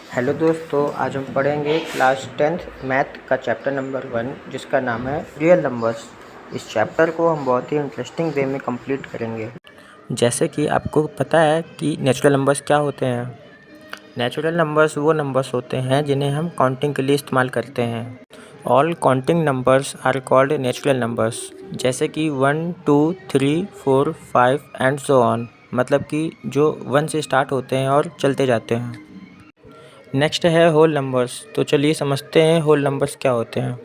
Hello दोस्तों, आज हम पढ़ेंगे क्लास 10th मैथ का चैप्टर नंबर 1 जिसका नाम है रियल नंबर्स। इस चैप्टर को हम बहुत ही इंटरेस्टिंग वे में कंप्लीट करेंगे। जैसे कि आपको पता है कि नेचुरल नंबर्स क्या होते हैं। नेचुरल नंबर्स वो नंबर्स होते हैं जिन्हें हम काउंटिंग के लिए इस्तेमाल करते हैं। All counting numbers are called natural numbers. जैसे कि 1, 2, 3, 4, 5 एंड सो ऑन, मतलब कि जो 1 से स्टार्ट होते हैं और चलते जाते हैं। नेक्स्ट है होल नंबर्स। तो चलिए समझते हैं होल नंबर्स क्या होते हैं।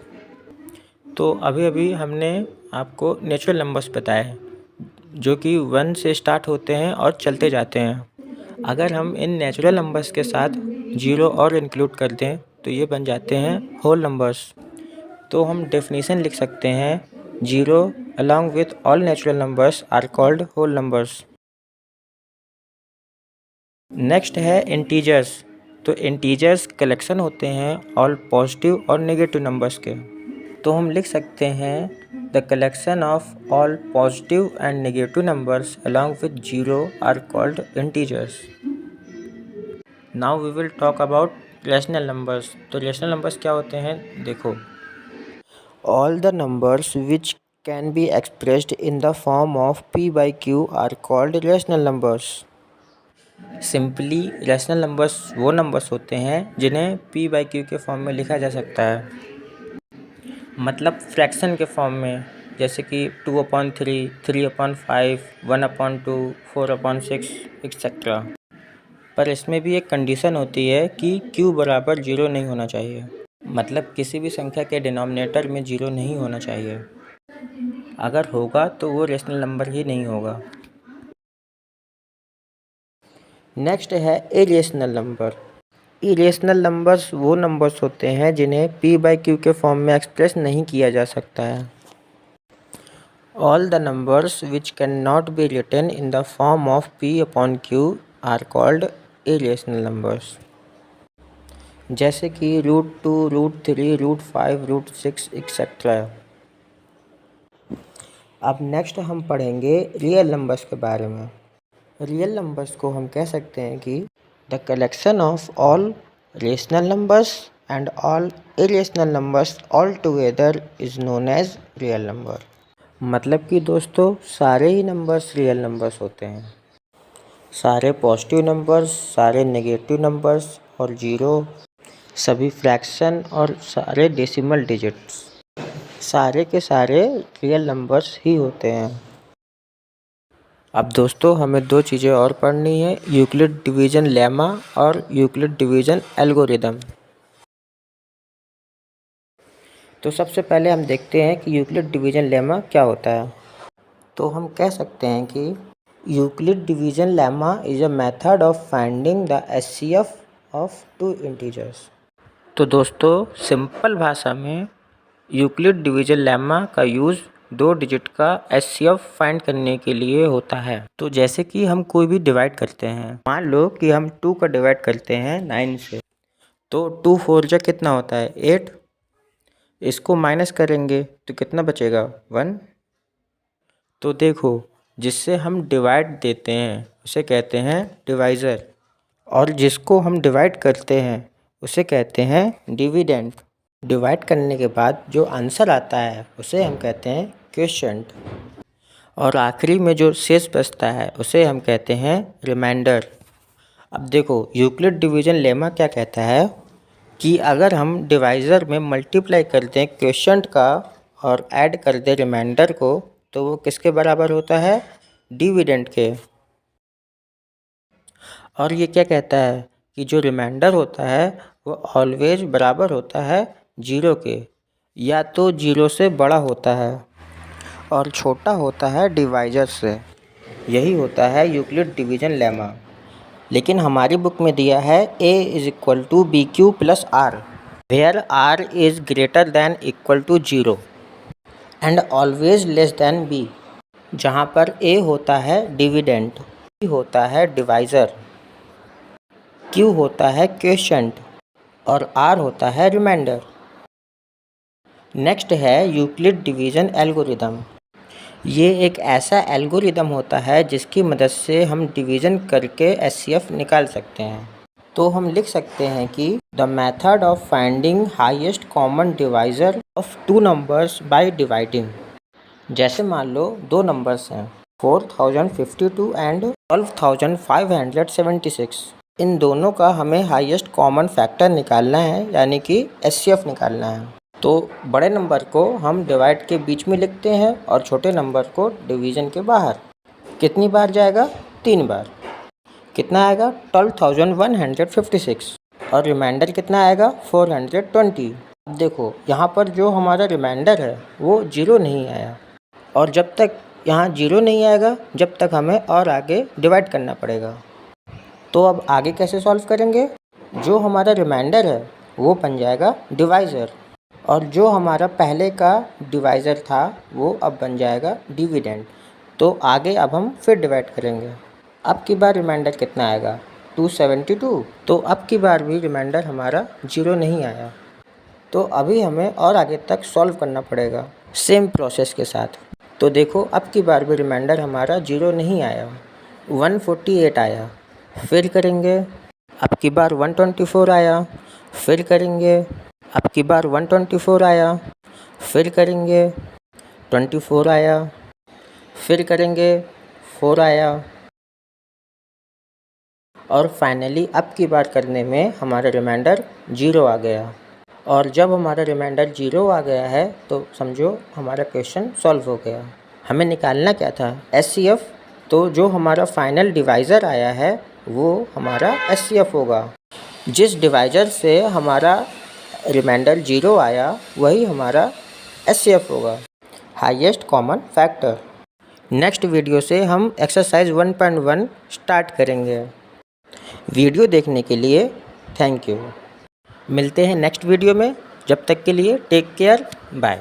तो अभी हमने आपको नेचुरल नंबर्स बताए जो कि 1 से स्टार्ट होते हैं और चलते जाते हैं। अगर हम इन नेचुरल नंबर्स के साथ 0 और इंक्लूड कर दें तो ये बन जाते हैं होल नंबर्स। तो हम डेफिनेशन लिख सकते हैं 0 along with all natural numbers are called whole numbers. Next है इंटीजर्स। तो इंटीजर्स कलेक्शन होते हैं ऑल पॉजिटिव और नेगेटिव नंबर्स के। तो हम लिख सकते हैं the collection of all positive and negative numbers along with 0 are called integers. Now we will talk about rational numbers. तो रेशनल नंबर्स क्या होते हैं, देखो। All the numbers which can be expressed in the form of p/q are called rational numbers. Simply rational numbers वो numbers होते हैं जिन्हें p/q के फॉर्म में लिखा जा सकता है, मतलब फ्रैक्शन के फॉर्म में, जैसे कि 2/3, 3/5, 1/2, 4/6 एक्सेट्रा। पर इसमें भी एक कंडीशन होती है कि q बराबर 0 नहीं होना चाहिए, मतलब किसी भी संख्या के डिनोमिनेटर में 0 नहीं होना चाहिए। अगर होगा तो वो रैशनल नंबर ही नहीं होगा। नेक्स्ट है इरेशनल नंबर। इरेशनल नंबर्स वो नंबर्स होते हैं जिन्हें p/q के फॉर्म में एक्सप्रेस नहीं किया जा सकता है। All the numbers which can not be written in the form of p/q are called irrational numbers. जैसे कि √2, √3, √5, √6 एक्सेट्रा। अब नेक्स्ट हम पढ़ेंगे रियल नंबर्स के बारे में। रियल नंबर्स को हम कह सकते हैं कि the collection of all rational numbers and all irrational numbers all together is known as real number. मतलब कि दोस्तों सारे ही नंबर्स रियल नंबर्स होते हैं। सारे पॉजिटिव नंबर्स, सारे नेगेटिव नंबर्स और 0, सभी फ्रैक्शन और सारे डेसिमल डिजिट्स, सारे के सारे रियल नंबर्स ही होते हैं। अब दोस्तों हमें दो चीज़ें और पढ़नी है, यूक्लिड डिवीज़न लेमा और यूक्लिड डिवीज़न एल्गोरिदम। तो सबसे पहले हम देखते हैं कि यूक्लिड डिवीज़न लेमा क्या होता है। तो हम कह सकते हैं कि Euclid division lemma is a method of finding the HCF of two integers. तो दोस्तों सिंपल भाषा में यूक्लिड डिवीज़न लेमा का यूज़ 2 डिजिट का एचसीएफ फाइंड करने के लिए होता है। तो जैसे कि हम कोई भी डिवाइड करते हैं, मान लो कि हम 2 का डिवाइड करते हैं 9 से, तो 2 4 जा कितना होता है 8। इसको माइनस करेंगे तो कितना बचेगा 1। तो देखो जिससे हम डिवाइड देते हैं उसे कहते हैं डिवाइज़र, और जिसको हम डिवाइड करते हैं उसे कहते हैं डिविडेंड। डिवाइड करने के बाद जो आंसर आता है उसे हम कहते हैं क्वोशिएंट, और आखिरी में जो शेष बचता है उसे हम कहते हैं रिमाइंडर। अब देखो यूक्लिड डिवीज़न लेमा क्या कहता है कि अगर हम डिवाइज़र में मल्टीप्लाई कर दें क्वोशिएंट का और ऐड कर दें रिमाइंडर को, तो वो किसके बराबर होता है, डिविडेंड के। और ये क्या कहता है कि जो रिमाइंडर होता है वो ऑलवेज बराबर होता है 0 के, या तो 0 से बड़ा होता है और छोटा होता है डिवाइज़र से। यही होता है यूक्लिड डिवीज़न लेमा। लेकिन हमारी बुक में दिया है a = bq + r, where r is greater than equal to 0 and always less than b, जहाँ पर a होता है डिविडेंड, b होता है डिवाइज़र, q होता है क्वोशिएंट और r होता है रिमाइंडर। नेक्स्ट है यूक्लिड डिवीज़न एल्गोरिदम। ये एक ऐसा एल्गोरिदम होता है जिसकी मदद से हम डिवीज़न करके एचसीएफ निकाल सकते हैं। तो हम लिख सकते हैं कि the method of finding highest common divisor of two numbers by dividing. जैसे मान लो दो नंबर्स हैं 4052 एंड 12576। इन दोनों का हमें हाईएस्ट कॉमन फैक्टर निकालना है, यानी कि एचसीएफ निकालना है। तो बड़े नंबर को हम डिवाइड के बीच में लिखते हैं और छोटे नंबर को डिवीज़न के बाहर। कितनी बार जाएगा? 3 बार। कितना आएगा? 12156 और रिमाइंडर कितना आएगा? 420। अब देखो यहाँ पर जो हमारा रिमाइंडर है वो 0 नहीं आया, और जब तक यहाँ 0 नहीं आएगा जब तक हमें और आगे डिवाइड करना पड़ेगा। तो अब आगे कैसे सॉल्व करेंगे? जो हमारा रिमाइंडर है वो बन जाएगा डिवाइज़र, और जो हमारा पहले का डिवाइज़र था वो अब बन जाएगा डिविडेंड। तो आगे अब हम फिर डिवाइड करेंगे। अब की बार रिमाइंडर कितना आएगा? 272। तो अब की बार भी रिमाइंडर हमारा 0 नहीं आया, तो अभी हमें और आगे तक सॉल्व करना पड़ेगा सेम प्रोसेस के साथ। तो देखो अब की बार भी रिमाइंडर हमारा 0 नहीं आया, 148 आया। फिर करेंगे, अब की बार 124 आया। फिर करेंगे, अब की बार 124 आया। फिर करेंगे, 24 आया। फिर करेंगे, 4 आया। और फाइनली अब की बार करने में हमारा रिमाइंडर 0 आ गया। और जब हमारा रिमाइंडर 0 आ गया है तो समझो हमारा क्वेश्चन सॉल्व हो गया। हमें निकालना क्या था? एचसीएफ। तो जो हमारा फाइनल डिवाइज़र आया है वो हमारा एचसीएफ होगा। जिस डिवाइज़र से हमारा रिमाइंडर 0 आया वही हमारा एचसीएफ होगा, highest common factor. Next video से हम एक्सरसाइज 1.1 स्टार्ट करेंगे। वीडियो देखने के लिए थैंक यू। मिलते हैं नेक्स्ट वीडियो में। जब तक के लिए टेक केयर, बाय।